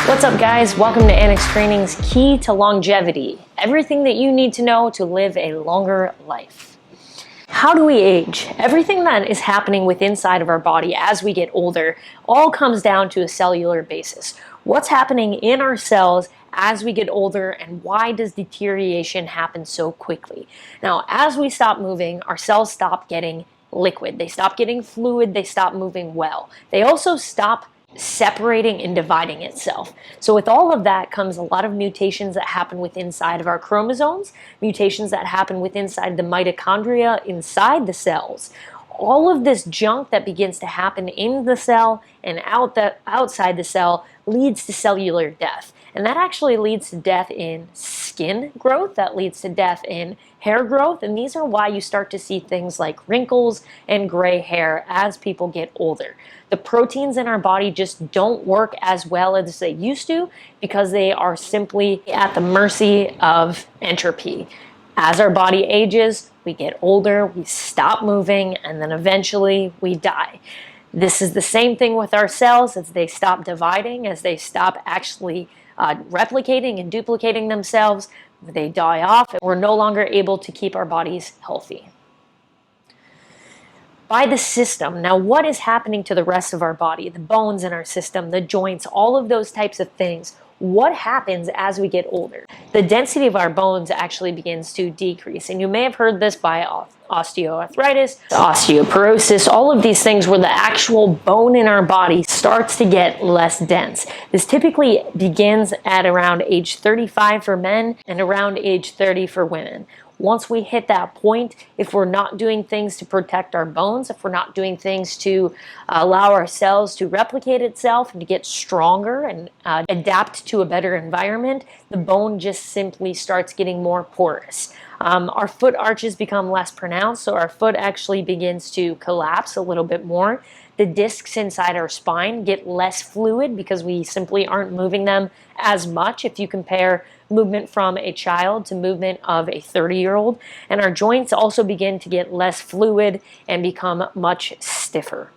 What's up, guys? Welcome to Annex Training's Key to Longevity. Everything that you need to know to live a longer life. How do we age? Everything that is happening within inside of our body as we get older all comes down to a cellular basis. What's happening in our cells as we get older, and why does deterioration happen so quickly? Now, as we stop moving, our cells stop getting liquid. They stop getting fluid. They stop moving well. They also stop separating and dividing itself. So with all of that comes a lot of mutations that happen within inside of our chromosomes, mutations that happen within inside the mitochondria inside the cells. All of this junk that begins to happen in the cell and outside the cell leads to cellular death. And that actually leads to death in skin growth, that leads to death in hair growth, and these are why you start to see things like wrinkles and gray hair as people get older. The proteins in our body just don't work as well as they used to because they are simply at the mercy of entropy. As our body ages, we get older, we stop moving, and then eventually we die. This is the same thing with our cells. As they stop dividing, as they stop actually replicating and duplicating themselves, they die off, and we're no longer able to keep our bodies healthy. By the system, now what is happening to the rest of our body, the bones in our system, the joints, all of those types of things? What happens as we get older? The density of our bones actually begins to decrease, and you may have heard this by osteoarthritis, osteoporosis, all of these things where the actual bone in our body starts to get less dense. This typically begins at around age 35 for men and around age 30 for women. Once we hit that point, if we're not doing things to protect our bones, if we're not doing things to allow our cells to replicate itself and to get stronger and adapt to a better environment, the bone just simply starts getting more porous. Our foot arches become less pronounced, so our foot actually begins to collapse a little bit more. The discs inside our spine get less fluid because we simply aren't moving them as much if you compare movement from a child to movement of a 30-year-old. And our joints also begin to get less fluid and become much stiffer.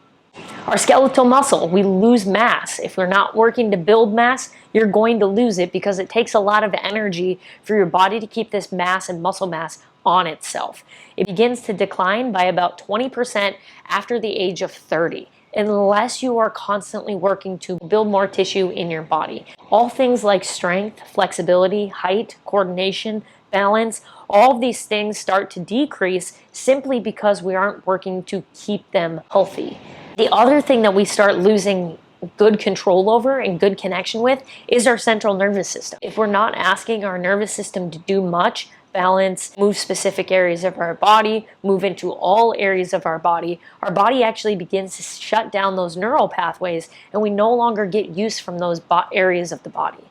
Our skeletal muscle, we lose mass. If we're not working to build mass, you're going to lose it because it takes a lot of energy for your body to keep this mass and muscle mass on itself. It begins to decline by about 20% after the age of 30, unless you are constantly working to build more tissue in your body. All things like strength, flexibility, height, coordination, balance, all of these things start to decrease simply because we aren't working to keep them healthy. The other thing that we start losing good control over and good connection with is our central nervous system. If we're not asking our nervous system to do much, balance, move specific areas of our body, move into all areas of our body actually begins to shut down those neural pathways, and we no longer get use from those areas of the body.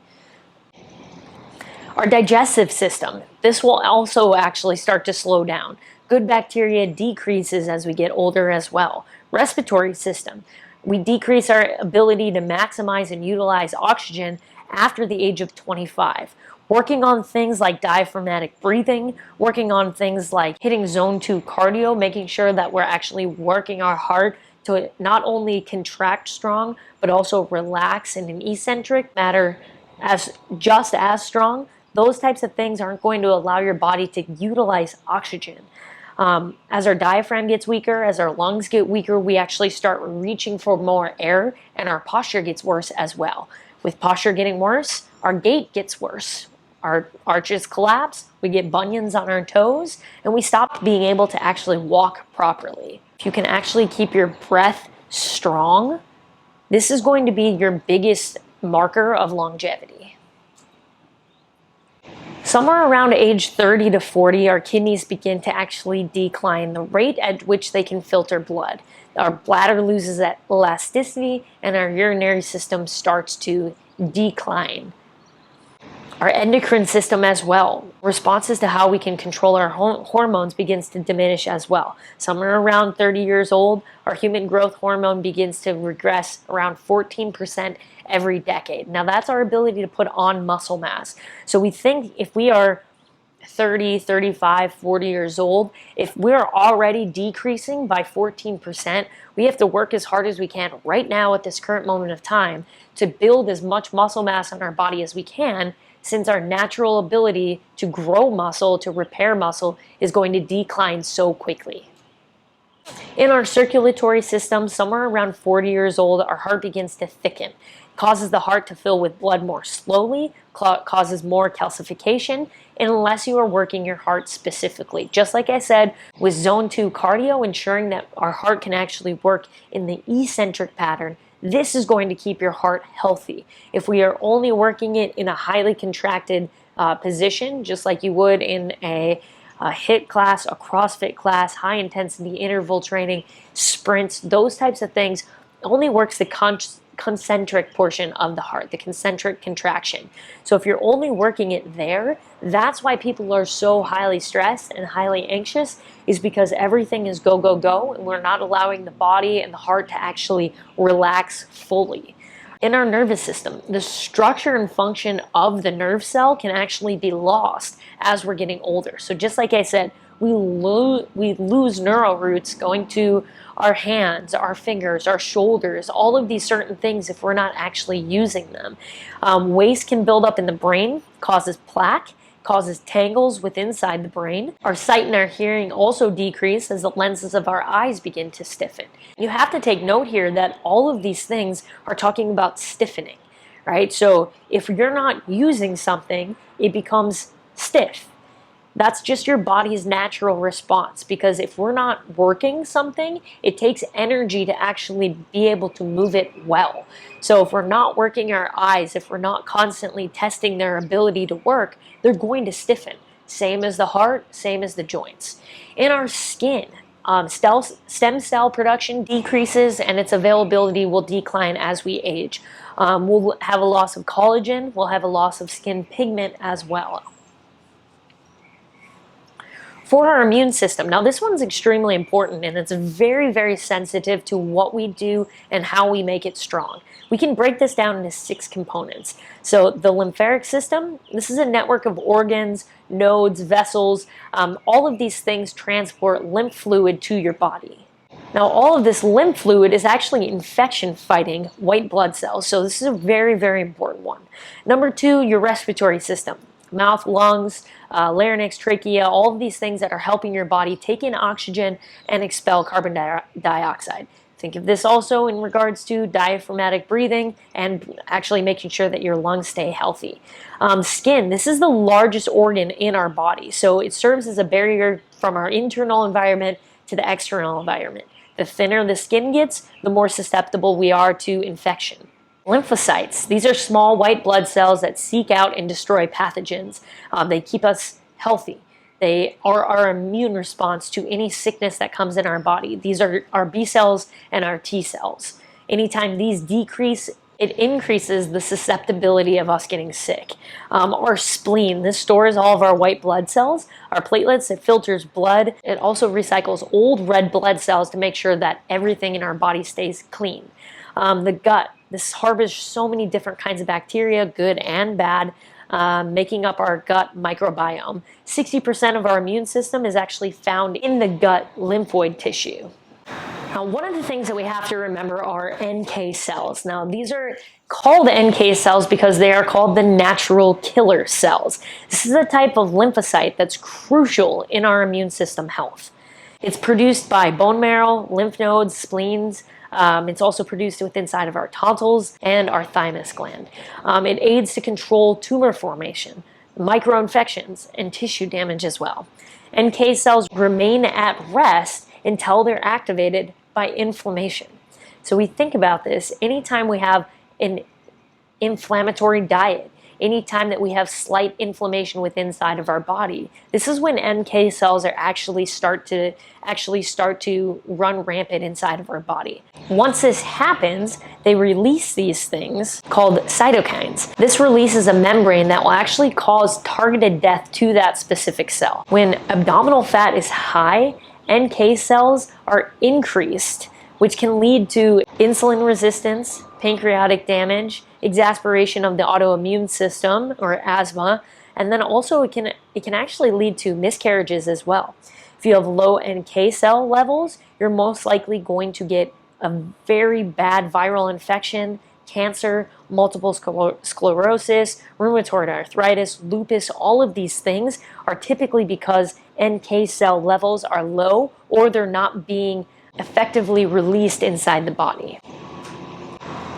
Our digestive system, this will also actually start to slow down. Good bacteria decreases as we get older as well. Respiratory system, we decrease our ability to maximize and utilize oxygen after the age of 25. Working on things like diaphragmatic breathing, working on things like hitting zone 2 cardio, making sure that we're actually working our heart to not only contract strong, but also relax in an eccentric manner just as strong. Those types of things aren't going to allow your body to utilize oxygen. As our diaphragm gets weaker, as our lungs get weaker, we actually start reaching for more air, and our posture gets worse as well. With posture getting worse, our gait gets worse. Our arches collapse, we get bunions on our toes, and we stop being able to actually walk properly. If you can actually keep your breath strong, this is going to be your biggest marker of longevity. Somewhere around age 30 to 40, our kidneys begin to actually decline the rate at which they can filter blood. Our bladder loses that elasticity, and our urinary system starts to decline. Our endocrine system as well, responses to how we can control our hormones begins to diminish as well. Somewhere around 30 years old, our human growth hormone begins to regress around 14% every decade. Now that's our ability to put on muscle mass. So we think if we are 30, 35, 40 years old, if we're already decreasing by 14%, we have to work as hard as we can right now at this current moment of time to build as much muscle mass in our body as we can, since our natural ability to grow muscle, to repair muscle, is going to decline so quickly. In our circulatory system, somewhere around 40 years old, our heart begins to thicken. It causes the heart to fill with blood more slowly, causes more calcification, unless you are working your heart specifically. Just like I said, with zone 2 cardio, ensuring that our heart can actually work in the eccentric pattern, this is going to keep your heart healthy. If we are only working it in a highly contracted position, just like you would in a HIIT class, a CrossFit class, high intensity interval training, sprints, those types of things, only works the concentric portion of the heart, the concentric contraction. So if you're only working it there, that's why people are so highly stressed and highly anxious, is because everything is go, go, go, and we're not allowing the body and the heart to actually relax fully. In our nervous system, the structure and function of the nerve cell can actually be lost as we're getting older. So just like I said, we lose neural roots going to our hands, our fingers, our shoulders, all of these certain things if we're not actually using them. Waste can build up in the brain, causes plaque, causes tangles inside the brain. Our sight and our hearing also decrease as the lenses of our eyes begin to stiffen. You have to take note here that all of these things are talking about stiffening, right? So if you're not using something, it becomes stiff. That's just your body's natural response, because if we're not working something, it takes energy to actually be able to move it well. So if we're not working our eyes, if we're not constantly testing their ability to work, they're going to stiffen. Same as the heart, same as the joints. In our skin, stem cell production decreases and its availability will decline as we age. We'll have a loss of collagen, we'll have a loss of skin pigment as well. For our immune system, now this one's extremely important, and it's very, very sensitive to what we do and how we make it strong. We can break this down into 6 components. So the lymphatic system, this is a network of organs, nodes, vessels. All of these things transport lymph fluid to your body. Now all of this lymph fluid is actually infection-fighting white blood cells, so this is a very, very important one. Number 2, your respiratory system. Mouth, lungs, larynx, trachea, all of these things that are helping your body take in oxygen and expel carbon dioxide. Think of this also in regards to diaphragmatic breathing and actually making sure that your lungs stay healthy. Skin, this is the largest organ in our body, so it serves as a barrier from our internal environment to the external environment. The thinner the skin gets, the more susceptible we are to infection. Lymphocytes, these are small white blood cells that seek out and destroy pathogens. They keep us healthy. They are our immune response to any sickness that comes in our body. These are our B cells and our T cells. Anytime these decrease, it increases the susceptibility of us getting sick. Our spleen, this stores all of our white blood cells. Our platelets, it filters blood. It also recycles old red blood cells to make sure that everything in our body stays clean. The gut, this harbors so many different kinds of bacteria, good and bad, making up our gut microbiome. 60% of our immune system is actually found in the gut lymphoid tissue. Now, one of the things that we have to remember are NK cells. Now, these are called NK cells because they are called the natural killer cells. This is a type of lymphocyte that's crucial in our immune system health. It's produced by bone marrow, lymph nodes, spleens. It's also produced inside of our tonsils and our thymus gland. It aids to control tumor formation, microinfections, and tissue damage as well. NK cells remain at rest until they're activated by inflammation. So we think about this anytime we have an inflammatory diet, anytime that we have slight inflammation inside of our body, this is when NK cells are actually start to run rampant inside of our body. Once this happens, they release these things called cytokines. This releases a membrane that will actually cause targeted death to that specific cell. When abdominal fat is high, NK cells are increased, which can lead to insulin resistance, pancreatic damage, exacerbation of the autoimmune system or asthma, And then also it can actually lead to miscarriages as well. If you have low NK cell levels, you're most likely going to get a very bad viral infection, cancer, multiple sclerosis, rheumatoid arthritis, lupus. All of these things are typically because NK cell levels are low or they're not being effectively released inside the body.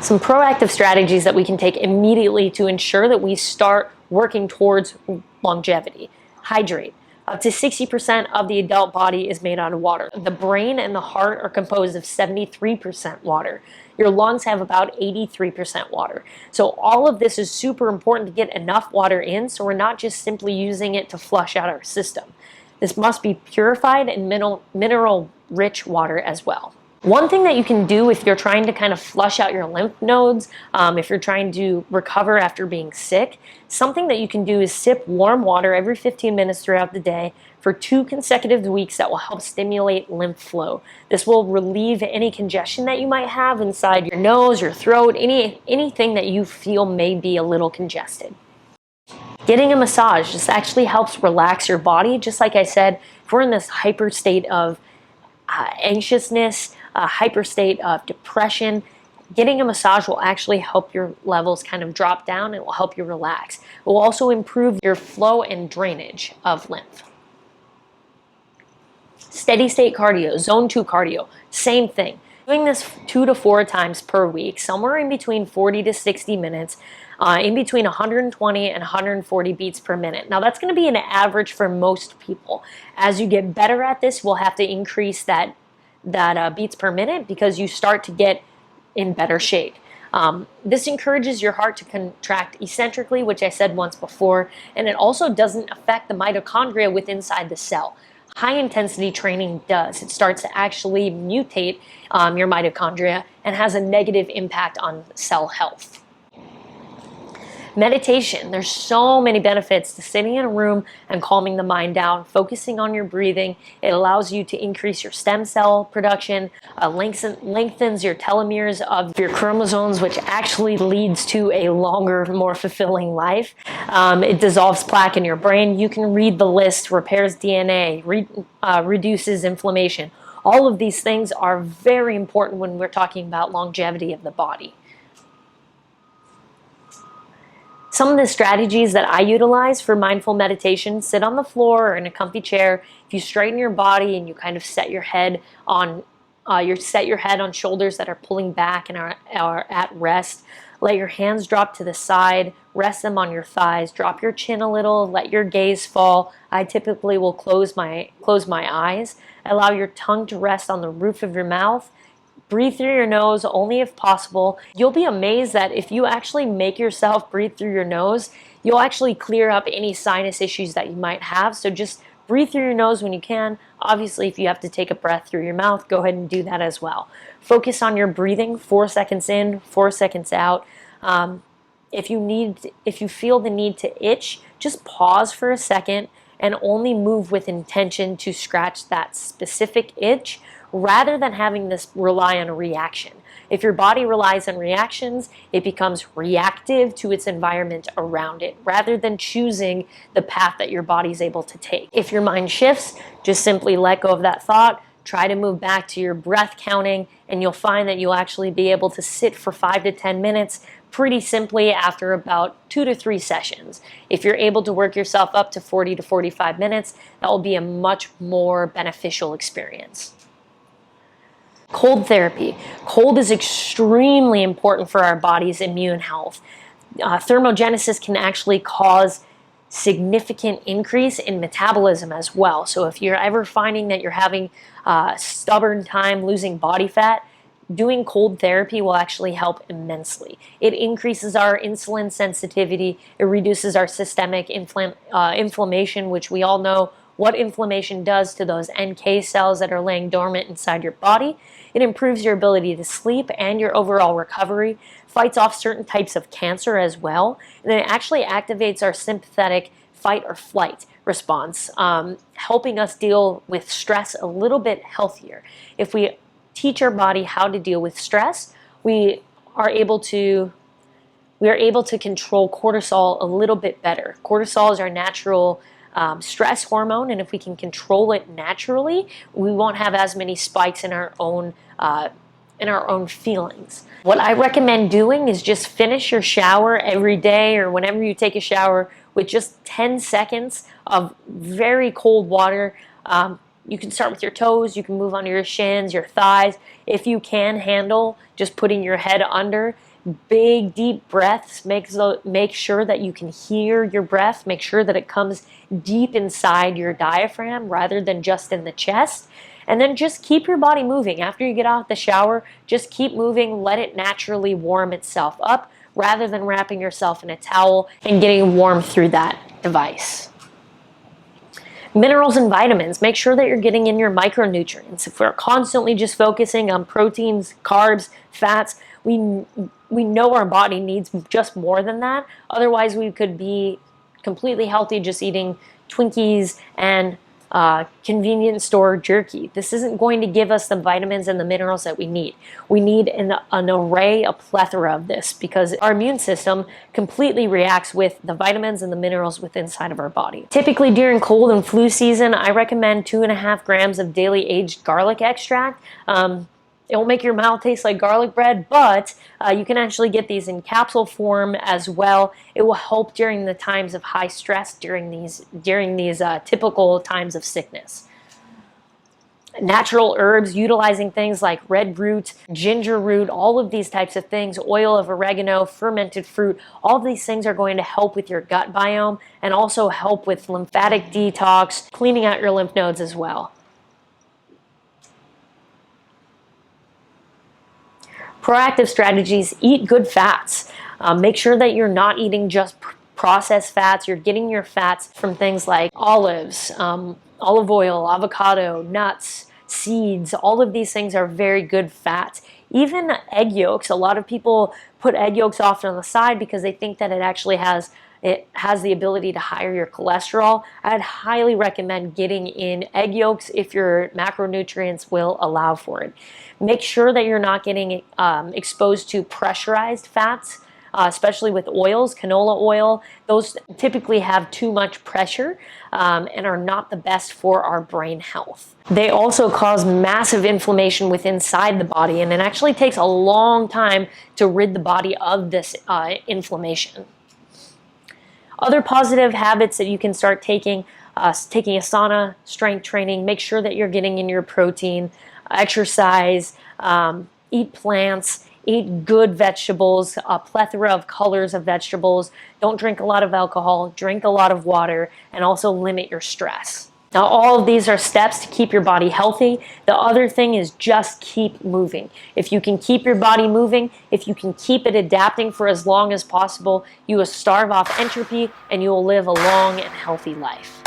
Some proactive strategies that we can take immediately to ensure that we start working towards longevity. Hydrate. Up to 60% of the adult body is made out of water. The brain and the heart are composed of 73% water. Your lungs have about 83% water. So all of this is super important to get enough water in, so we're not just simply using it to flush out our system. This must be purified and mineral-rich water as well. One thing that you can do if you're trying to kind of flush out your lymph nodes, if you're trying to recover after being sick, something that you can do is sip warm water every 15 minutes throughout the day for 2 consecutive weeks. That will help stimulate lymph flow. This will relieve any congestion that you might have inside your nose, your throat, anything that you feel may be a little congested. Getting a massage just actually helps relax your body. Just like I said, if we're in this hyper state of anxiousness, hyper state of depression, getting a massage will actually help your levels kind of drop down. It will help you relax. It will also improve your flow and drainage of lymph. Steady state cardio, zone 2 cardio, same thing. Doing this 2 to 4 times per week, somewhere in between 40 to 60 minutes, in between 120 and 140 beats per minute. Now that's going to be an average for most people. As you get better at this, we'll have to increase that beats per minute because you start to get in better shape. This encourages your heart to contract eccentrically, which I said once before, and it also doesn't affect the mitochondria within inside the cell. High intensity training does. It starts to actually mutate your mitochondria and has a negative impact on cell health. Meditation. There's so many benefits to sitting in a room and calming the mind down, focusing on your breathing. It allows you to increase your stem cell production, lengthens your telomeres of your chromosomes, which actually leads to a longer, more fulfilling life. It dissolves plaque in your brain. You can read the list, repairs DNA, reduces inflammation. All of these things are very important when we're talking about longevity of the body. Some of the strategies that I utilize for mindful meditation: sit on the floor or in a comfy chair. If you straighten your body and you kind of set your head on shoulders that are pulling back and are at rest. Let your hands drop to the side, rest them on your thighs, drop your chin a little, let your gaze fall. I typically will close my eyes. Allow your tongue to rest on the roof of your mouth. Breathe through your nose only if possible. You'll be amazed that if you actually make yourself breathe through your nose, you'll actually clear up any sinus issues that you might have. So just breathe through your nose when you can. Obviously, if you have to take a breath through your mouth, go ahead and do that as well. Focus on your breathing, 4 seconds in, 4 seconds out. If you feel the need to itch, just pause for a second and only move with intention to scratch that specific itch, rather than having this rely on a reaction. If your body relies on reactions, it becomes reactive to its environment around it, rather than choosing the path that your body is able to take. If your mind shifts, just simply let go of that thought, try to move back to your breath counting, and you'll find that you'll actually be able to sit for 5 to 10 minutes pretty simply after about 2 to 3 sessions. If you're able to work yourself up to 40 to 45 minutes, that will be a much more beneficial experience. Cold therapy. Cold is extremely important for our body's immune health. Thermogenesis can actually cause significant increase in metabolism as well. So if you're ever finding that you're having a stubborn time losing body fat, doing cold therapy will actually help immensely. It increases our insulin sensitivity. It reduces our systemic inflammation, which we all know what inflammation does to those NK cells that are laying dormant inside your body. It improves your ability to sleep and your overall recovery, fights off certain types of cancer as well, and then it actually activates our sympathetic fight or flight response, helping us deal with stress a little bit healthier. If we teach our body how to deal with stress, we are able to we are able to control cortisol a little bit better. Cortisol is our natural stress hormone, and if we can control it naturally, we won't have as many spikes in our own feelings. What I recommend doing is just finish your shower every day or whenever you take a shower with just 10 seconds of very cold water. You can start with your toes, you can move onto your shins, your thighs. If you can handle just putting your head under, big deep breaths, make sure that you can hear your breath, make sure that it comes deep inside your diaphragm rather than just in the chest. And then just keep your body moving. After you get out the shower, just keep moving, let it naturally warm itself up rather than wrapping yourself in a towel and getting warm through that device. Minerals and vitamins, make sure that you're getting in your micronutrients. If we're constantly just focusing on proteins, carbs, fats, we know our body needs just more than that. Otherwise, we could be completely healthy just eating Twinkies and convenience store jerky. This isn't going to give us the vitamins and the minerals that we need. We need an array, a plethora of this, because our immune system completely reacts with the vitamins and the minerals within inside of our body. Typically during cold and flu season, I recommend 2.5 grams of daily aged garlic extract. It will make your mouth taste like garlic bread, but you can actually get these in capsule form as well. It will help during the times of high stress, during these typical times of sickness. Natural herbs, utilizing things like red root, ginger root, all of these types of things, oil of oregano, fermented fruit, all of these things are going to help with your gut biome and also help with lymphatic detox, cleaning out your lymph nodes as well. Proactive strategies, eat good fats. Make sure that you're not eating just processed fats. You're getting your fats from things like olives, olive oil, avocado, nuts, seeds. All of these things are very good fats. Even egg yolks. A lot of people put egg yolks off on the side because they think that it actually has the ability to higher your cholesterol. I'd highly recommend getting in egg yolks if your macronutrients will allow for it. Make sure that you're not getting exposed to pressurized fats, especially with oils, canola oil. Those typically have too much pressure and are not the best for our brain health. They also cause massive inflammation within inside the body, and it actually takes a long time to rid the body of this inflammation. Other positive habits that you can start taking a sauna, strength training, make sure that you're getting in your protein, exercise, eat plants, eat good vegetables, a plethora of colors of vegetables. Don't drink a lot of alcohol, drink a lot of water, and also limit your stress. Now, all of these are steps to keep your body healthy. The other thing is just keep moving. If you can keep your body moving, if you can keep it adapting for as long as possible, you will starve off entropy and you will live a long and healthy life.